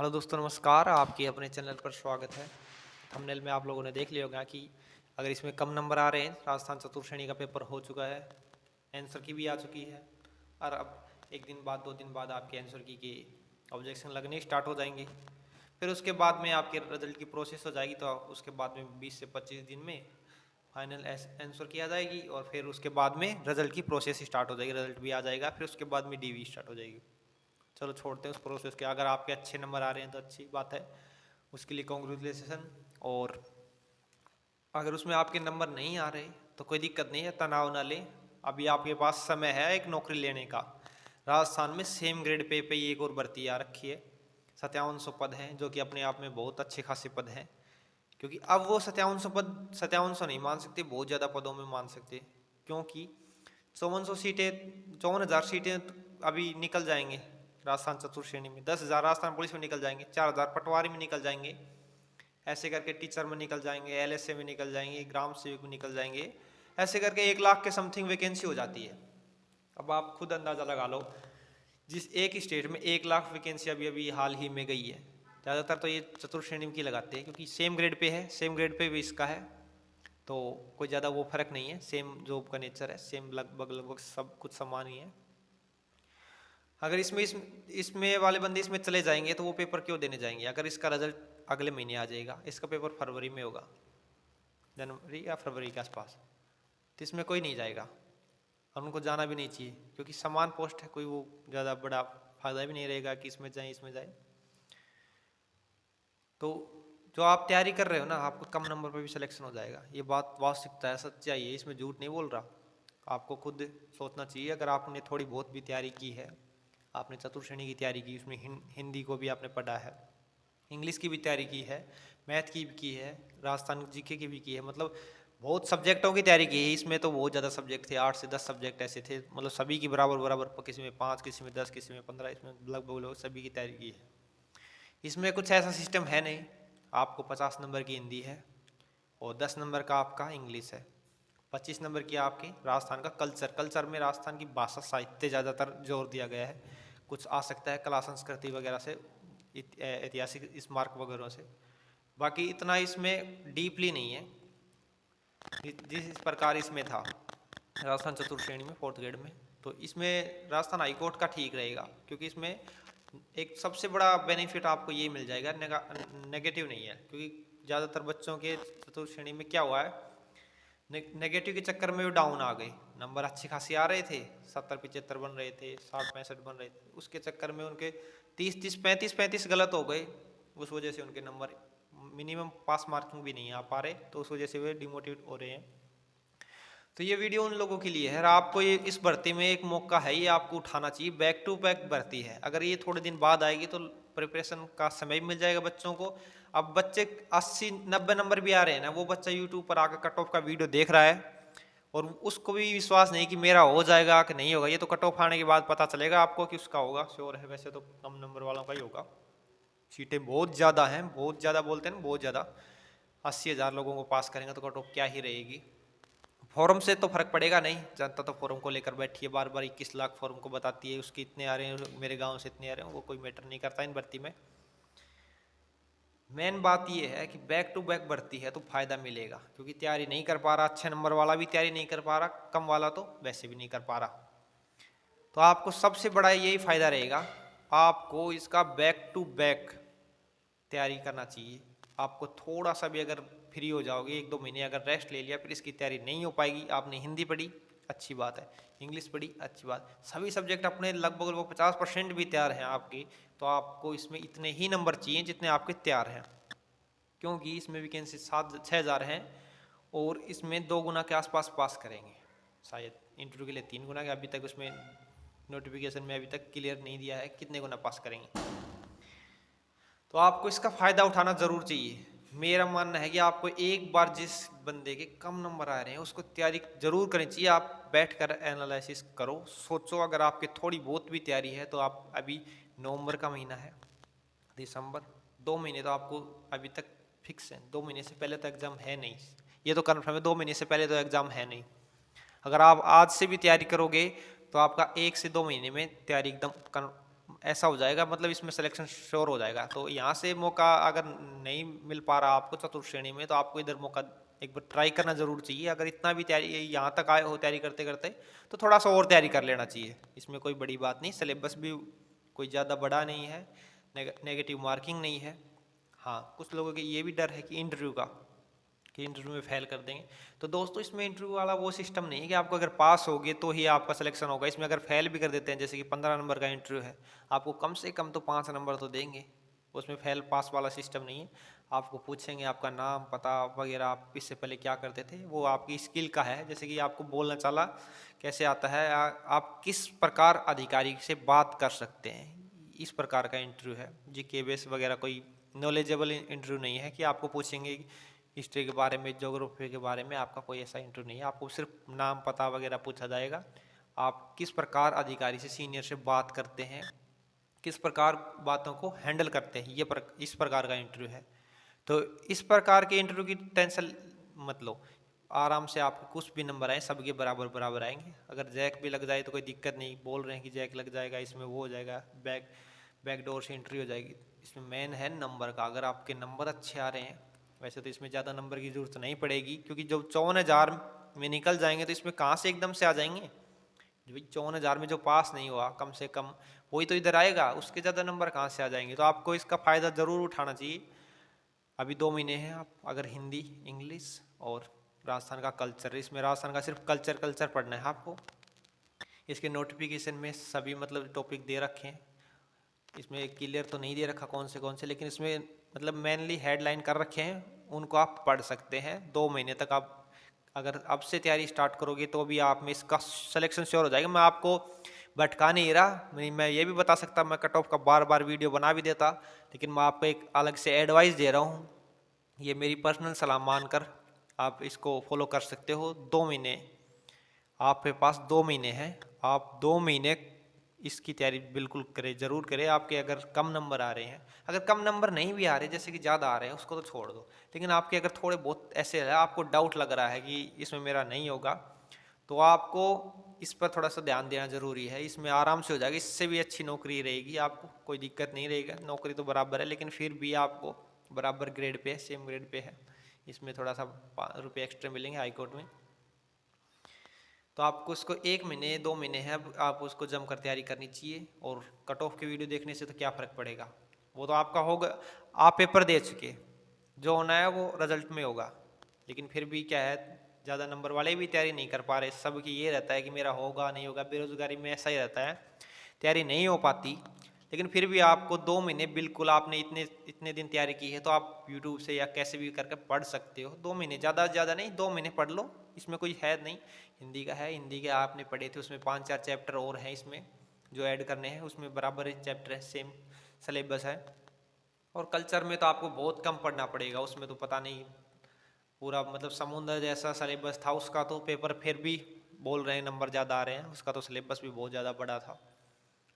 Hello दोस्तों, नमस्कार। आपके अपने चैनल पर स्वागत है। थंबनेल में आप लोगों ने देख लिया होगा कि अगर इसमें कम नंबर आ रहे हैं, राजस्थान चतुर्थ श्रेणी का पेपर हो चुका है, आंसर की भी आ चुकी है और अब एक दिन बाद 2 दिन बाद आपके आंसर की के ऑब्जेक्शन लगने स्टार्ट हो जाएंगे। फिर उसके बाद में आपके रिजल्ट की प्रोसेस हो जाएगी, तो उसके बाद में 20 से 25 दिन में फाइनल आंसर की आ जाएगी और फिर उसके बाद में रिजल्ट की प्रोसेस स्टार्ट हो जाएगी। रिजल्ट भी आ जाएगा, फिर उसके बाद में डीवी स्टार्ट हो जाएगी। चलो छोड़ते हैं उस प्रोसेस के। अगर आपके अच्छे नंबर आ रहे हैं तो अच्छी बात है, उसके लिए कॉन्ग्रेचुलेसन। और अगर उसमें आपके नंबर नहीं आ रहे तो कोई दिक्कत नहीं है, तनाव ना लें। अभी आपके पास समय है एक नौकरी लेने का। राजस्थान में सेम ग्रेड पे ही एक और भर्ती आ रखी है। 5700 पद हैं, जो कि अपने आप में बहुत अच्छे खासे पद हैं। क्योंकि अब वो 5700 पद 5700 नहीं मान सकते, बहुत ज़्यादा पदों में मान सकते, क्योंकि 5400 सीटें, 54,000 सीटें अभी निकल जाएंगे राजस्थान चतुर्थ श्रेणी में। 10,000 राजस्थान पुलिस में निकल जाएंगे, 4,000 पटवारी में निकल जाएंगे, ऐसे करके टीचर में निकल जाएंगे, एलएसए में निकल जाएंगे, ग्राम सेवक में निकल जाएंगे। ऐसे करके 1 लाख के समथिंग वैकेंसी हो जाती है। अब आप खुद अंदाज़ा लगा लो, जिस एक स्टेट में 1 लाख वैकेंसी अभी अभी हाल ही में गई है। ज़्यादातर तो ये चतुर्थ श्रेणी की लगाते हैं, क्योंकि सेम ग्रेड पे है, सेम ग्रेड पे भी इसका है, तो कोई ज़्यादा वो फर्क नहीं है। सेम जॉब का नेचर है, सेम लगभग लगभग सब कुछ समान ही है। अगर इसमें वाले बंदे इसमें चले जाएंगे तो वो पेपर क्यों देने जाएंगे? अगर इसका रिजल्ट अगले महीने आ जाएगा, इसका पेपर फरवरी में होगा, जनवरी या फरवरी के आसपास, तो इसमें कोई नहीं जाएगा और उनको जाना भी नहीं चाहिए, क्योंकि समान पोस्ट है, कोई वो ज़्यादा बड़ा फायदा भी नहीं रहेगा कि इसमें जाए इसमें जाए। तो जो आप तैयारी कर रहे हो ना, आपको कम नंबर पर भी सिलेक्शन हो जाएगा। ये बात वास्तविकता है, सच्चाई है, इसमें झूठ नहीं बोल रहा। आपको खुद सोचना चाहिए। अगर आपने थोड़ी बहुत भी तैयारी की है, आपने चतुर्थ श्रेणी की तैयारी की, उसमें हिंदी को भी आपने पढ़ा है, इंग्लिश की भी तैयारी की है, मैथ की भी की है, राजस्थान जीके की भी की है, मतलब बहुत सब्जेक्टों की तैयारी की है। इसमें तो बहुत ज़्यादा सब्जेक्ट थे, 8 से 10 सब्जेक्ट ऐसे थे, मतलब सभी की बराबर बराबर, किसी में 5, किसी में 10, किसी में 15, इसमें लगभग लोग सभी की तैयारी की है। इसमें कुछ ऐसा सिस्टम है नहीं। आपको 50 नंबर की हिंदी है और 10 नंबर का आपका इंग्लिश है, 25 नंबर की आपकी राजस्थान का कल्चर। कल्चर में राजस्थान की भाषा साहित्य ज़्यादातर जोर दिया गया है। कुछ आ सकता है कला संस्कृति वगैरह से, ऐतिहासिक स्मारक वगैरह से, बाकी इतना इसमें डीपली नहीं है जिस प्रकार इसमें था राजस्थान चतुर्थ श्रेणी में 4th ग्रेड में। तो इसमें राजस्थान हाईकोर्ट का ठीक रहेगा, क्योंकि इसमें एक सबसे बड़ा बेनिफिट आपको ये मिल जाएगा, नेगेटिव नहीं है। क्योंकि ज़्यादातर बच्चों के चतुर्थ श्रेणी में क्या हुआ है, नेगेटिव के चक्कर में वो डाउन आ गए। नंबर अच्छे खासे आ रहे थे, 70-75 बन रहे थे, 60-65 बन रहे थे, उसके चक्कर में उनके 30-30, 35-35 गलत हो गए। उस वजह से उनके नंबर मिनिमम पास मार्किंग भी नहीं आ पा रहे, तो उस वजह से वे डिमोटिवेट हो रहे हैं। तो ये वीडियो उन लोगों के लिए है। आपको ये इस भर्ती में एक मौका है, ये आपको उठाना चाहिए। बैक टू बैक भर्ती है, अगर ये थोड़े दिन बाद आएगी तो प्रिपरेशन का समय भी मिल जाएगा बच्चों को। अब बच्चे 80-90 नंबर भी आ रहे हैं ना, वो बच्चा यूट्यूब पर आकर कट ऑफ का वीडियो देख रहा है और उसको भी विश्वास नहीं कि मेरा हो जाएगा कि नहीं होगा। ये तो कट ऑफ आने के बाद पता चलेगा आपको कि उसका होगा, श्योर है। वैसे तो कम नंबर वालों का ही होगा, सीटें बहुत ज़्यादा हैं, बहुत ज़्यादा बोलते हैं ना, बहुत ज़्यादा। 80,000 लोगों को पास करेंगे तो कट ऑफ क्या ही रहेगी। फॉर्म से तो फर्क पड़ेगा नहीं, जनता तो फॉर्म को लेकर बैठी है बार बार। 21 लाख फॉर्म को बताती है, उसके इतने आ रहे हैं, मेरे गांव से इतने आ रहे हैं, वो कोई मैटर नहीं करता इन भर्ती में। मेन बात ये है कि बैक टू बैक भर्ती है तो फायदा मिलेगा, क्योंकि तैयारी नहीं कर पा रहा, अच्छे नंबर वाला भी तैयारी नहीं कर पा रहा, कम वाला तो वैसे भी नहीं कर पा रहा। तो आपको सबसे बड़ा यही फायदा रहेगा, आपको इसका बैक टू बैक तैयारी करना चाहिए। आपको थोड़ा सा भी अगर फ्री हो जाओगे, 1-2 महीने अगर रेस्ट ले लिया, फिर इसकी तैयारी नहीं हो पाएगी। आपने हिंदी पढ़ी, अच्छी बात है, इंग्लिश पढ़ी, अच्छी बात, सभी सब्जेक्ट अपने लगभग वो 50% भी तैयार हैं आपके, तो आपको इसमें इतने ही नंबर चाहिए जितने आपके तैयार हैं। क्योंकि इसमें वैकेंसी 6,000 हैं और इसमें 2 गुना के आसपास पास करेंगे, शायद इंटरव्यू के लिए 3 गुना के। अभी तक उसमें नोटिफिकेशन में अभी तक क्लियर नहीं दिया है कितने गुना पास करेंगे। तो आपको इसका फ़ायदा उठाना ज़रूर चाहिए। मेरा मानना है कि आपको एक बार जिस बंदे के कम नंबर आ रहे हैं उसको तैयारी ज़रूर करनी चाहिए। आप बैठकर एनालिसिस करो, सोचो। अगर आपकी थोड़ी बहुत भी तैयारी है तो आप अभी नवंबर का महीना है, दिसंबर, 2 महीने तो आपको अभी तक फिक्स है। 2 महीने से पहले तो एग्ज़ाम है नहीं, ये तो कन्फर्म है। 2 महीने से पहले तो एग्ज़ाम है नहीं। अगर आप आज से भी तैयारी करोगे तो आपका 1 से 2 महीने में तैयारी एकदम ऐसा हो जाएगा, मतलब इसमें सिलेक्शन श्योर हो जाएगा। तो यहाँ से मौका अगर नहीं मिल पा रहा आपको चतुर्थ श्रेणी में, तो आपको इधर मौका एक बार ट्राई करना जरूर चाहिए। अगर इतना भी तैयारी यहाँ तक आए हो तैयारी करते करते, तो थोड़ा सा और तैयारी कर लेना चाहिए। इसमें कोई बड़ी बात नहीं, सिलेबस भी कोई ज़्यादा बड़ा नहीं है, नेगेटिव मार्किंग नहीं है। हाँ, कुछ लोगों के ये भी डर है कि इंटरव्यू का, कि इंटरव्यू में फेल कर देंगे। तो दोस्तों इसमें इंटरव्यू वाला वो सिस्टम नहीं है कि आपको अगर पास होगे तो ही आपका सिलेक्शन होगा। इसमें अगर फेल भी कर देते हैं, जैसे कि 15 नंबर का इंटरव्यू है, आपको कम से कम तो 5 नंबर तो देंगे। उसमें फेल पास वाला सिस्टम नहीं है। आपको पूछेंगे आपका नाम पता वगैरह, आप इससे पहले क्या करते थे, वो आपकी स्किल का है। जैसे कि आपको बोलना चला कैसे आता है, आप किस प्रकार अधिकारी से बात कर सकते हैं, इस प्रकार का इंटरव्यू है। जीके बेस वगैरह कोई नॉलेजेबल इंटरव्यू नहीं है कि आपको पूछेंगे हिस्ट्री के बारे में, ज्योग्राफी के बारे में। आपका कोई ऐसा इंटरव्यू नहीं है, आपको सिर्फ नाम पता वगैरह पूछा जाएगा। आप किस प्रकार अधिकारी से, सीनियर से बात करते हैं, किस प्रकार बातों को हैंडल करते हैं, इस प्रकार का इंटरव्यू है। तो इस प्रकार के इंटरव्यू की टेंशन मत लो, आराम से आपके कुछ भी नंबर आए सबके बराबर बराबर आएंगे। अगर जैक भी लग जाए तो कोई दिक्कत नहीं, बोल रहे हैं कि जैक लग जाएगा इसमें, वो हो जाएगा, बैकडोर से एंट्री हो जाएगी। इसमें मेन है नंबर का। अगर आपके नंबर अच्छे आ रहे हैं, वैसे तो इसमें ज़्यादा नंबर की ज़रूरत नहीं पड़ेगी, क्योंकि जब 54,000 में निकल जाएंगे तो इसमें कहाँ से एकदम से आ जाएंगे। जो 54,000 में जो पास नहीं हुआ कम से कम, वही तो इधर आएगा, उसके ज़्यादा नंबर कहाँ से आ जाएंगे। तो आपको इसका फ़ायदा ज़रूर उठाना चाहिए। अभी 2 महीने हैं, आप अगर हिंदी, इंग्लिश और राजस्थान का कल्चर, इसमें राजस्थान का सिर्फ कल्चर पढ़ना है आपको। इसके नोटिफिकेशन में सभी मतलब टॉपिक दे रखे हैं। इसमें क्लियर तो नहीं दे रखा कौन से, लेकिन इसमें मतलब मेनली हेडलाइन कर रखे हैं, उनको आप पढ़ सकते हैं। 2 महीने तक आप अगर अब से तैयारी स्टार्ट करोगे तो भी आप में इसका सिलेक्शन श्योर हो जाएगा। मैं आपको भटका नहीं रहा, मैं ये भी बता सकता, मैं कट ऑफ का बार बार वीडियो बना भी देता, लेकिन मैं आपको एक अलग से एडवाइस दे रहा हूँ। ये मेरी पर्सनल सलाह मानकर आप इसको फॉलो कर सकते हो। 2 महीने आपके पास, 2 महीने हैं, आप 2 महीने इसकी तैयारी बिल्कुल करें, ज़रूर करें। आपके अगर कम नंबर आ रहे हैं, अगर कम नंबर नहीं भी आ रहे, जैसे कि ज़्यादा आ रहे हैं, उसको तो छोड़ दो, लेकिन आपके अगर थोड़े बहुत ऐसे है, आपको डाउट लग रहा है कि इसमें मेरा नहीं होगा, तो आपको इस पर थोड़ा सा ध्यान देना ज़रूरी है। इसमें आराम से हो जाएगा, इससे भी अच्छी नौकरी रहेगी, आपको कोई दिक्कत नहीं रहेगा। नौकरी तो बराबर है, लेकिन फिर भी आपको बराबर ग्रेड पे है, सेम ग्रेड पे है। इसमें थोड़ा सा रुपये एक्स्ट्रा मिलेंगे हाईकोर्ट में। तो आपको उसको 1 महीने 2 महीने है, अब आप उसको जमकर तैयारी करनी चाहिए। और कट ऑफ की वीडियो देखने से तो क्या फ़र्क पड़ेगा, वो तो आपका होगा, आप पेपर दे चुके, जो होना है वो रिजल्ट में होगा। लेकिन फिर भी क्या है, ज़्यादा नंबर वाले भी तैयारी नहीं कर पा रहे, सबकी ये रहता है कि मेरा होगा नहीं होगा। बेरोजगारी में ऐसा ही रहता है, तैयारी नहीं हो पाती। लेकिन फिर भी आपको 2 महीने बिल्कुल, आपने इतने इतने दिन तैयारी की है, तो आप यूट्यूब से या कैसे भी करके पढ़ सकते हो। 2 महीने, ज़्यादा नहीं, 2 महीने पढ़ लो, इसमें कोई है नहीं। हिंदी का है, हिंदी के आपने पढ़े थे, उसमें 5-4 चैप्टर और हैं इसमें जो ऐड करने हैं, उसमें बराबर ही चैप्टर है, सेम सिलेबस है। और कल्चर में तो आपको बहुत कम पढ़ना पड़ेगा, उसमें तो पता नहीं पूरा मतलब समुद्र जैसा सिलेबस था उसका, तो पेपर फिर भी बोल रहे हैं नंबर ज़्यादा आ रहे हैं। उसका तो सिलेबस भी बहुत ज़्यादा बड़ा था,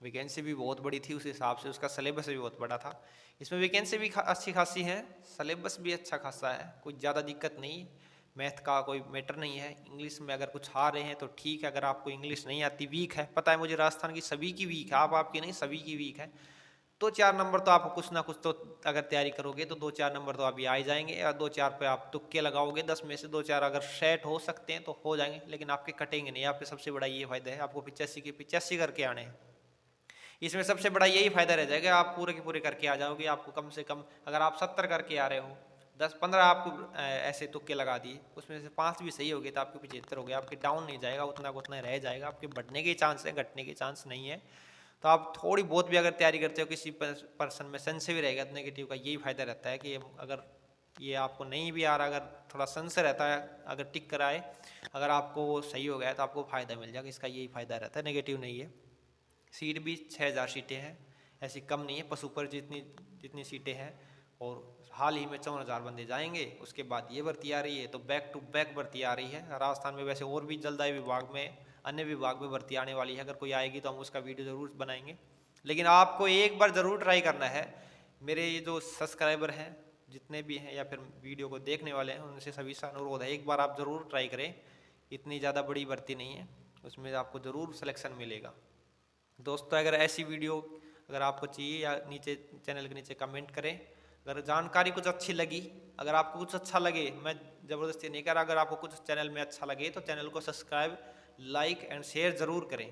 वैकेंसी भी बहुत बड़ी थी, उस हिसाब से उसका सिलेबस भी बहुत बड़ा था। इसमें वैकेंसी भी अच्छी खासी है, सिलेबस भी अच्छा खासा है, कोई ज़्यादा दिक्कत नहीं। मैथ का कोई मैटर नहीं है। इंग्लिश में अगर कुछ आ रहे हैं तो ठीक है, अगर आपको इंग्लिश नहीं आती, वीक है, पता है मुझे राजस्थान की सभी की वीक है, आप आपकी नहीं, सभी की वीक है। 2-4 नंबर तो आपको कुछ ना कुछ तो अगर तैयारी करोगे तो 2-4 नंबर तो अभी आ ही जाएंगे, और 2-4 पे आप तुक्के लगाओगे, 10 में से 2-4 अगर सेट हो सकते हैं तो हो जाएंगे, लेकिन आपके कटेंगे नहीं। आपके सबसे बड़ा ये फायदा है, आपको 85 के 85 करके आने हैं। इसमें सबसे बड़ा यही फायदा रह जाएगा, आप पूरे के पूरे करके आ जाओगे। आपको कम से कम अगर आप 70 करके आ रहे हो, 10-15 आपको ऐसे तुक्के लगा दिए, उसमें से 5 भी सही हो गए तो आपके 75 हो गए। आपके डाउन नहीं जाएगा, उतना का उतना रह जाएगा, आपके बढ़ने के चांस है, घटने के चांस नहीं है। तो आप थोड़ी बहुत भी अगर तैयारी करते हो, किसी पर्सन में संशय भी रहेगा, तो नेगेटिव का यही फायदा रहता है कि अगर ये आपको नहीं भी आ रहा, अगर थोड़ा संशय रहता है, अगर टिक कराए, अगर आपको वो सही हो गया तो आपको फ़ायदा मिल जाएगा। इसका यही फ़ायदा रहता है, नेगेटिव नहीं है। सीट भी 6,000 सीटें हैं, ऐसी कम नहीं है, पशु पर जितनी जितनी सीटें हैं। और हाल ही में 54,000 बंदे जाएंगे, उसके बाद ये भर्ती आ रही है, तो बैक टू बैक भर्ती आ रही है राजस्थान में। वैसे और भी जल्द आए विभाग में, अन्य विभाग में भर्ती आने वाली है, अगर कोई आएगी तो हम उसका वीडियो ज़रूर बनाएंगे। लेकिन आपको एक बार ज़रूर ट्राई करना है। मेरे ये जो सब्सक्राइबर हैं जितने भी हैं, या फिर वीडियो को देखने वाले हैं, उनसे सभी से अनुरोध है, एक बार आप ज़रूर ट्राई करें। इतनी ज़्यादा बड़ी भर्ती नहीं है, उसमें आपको ज़रूर सिलेक्शन मिलेगा। दोस्तों अगर ऐसी वीडियो अगर आपको चाहिए या नीचे चैनल के नीचे कमेंट करें। अगर जानकारी कुछ अच्छी लगी, अगर आपको कुछ अच्छा लगे, मैं ज़बरदस्ती नहीं कर रहा, अगर आपको कुछ चैनल में अच्छा लगे तो चैनल को सब्सक्राइब, लाइक एंड शेयर ज़रूर करें।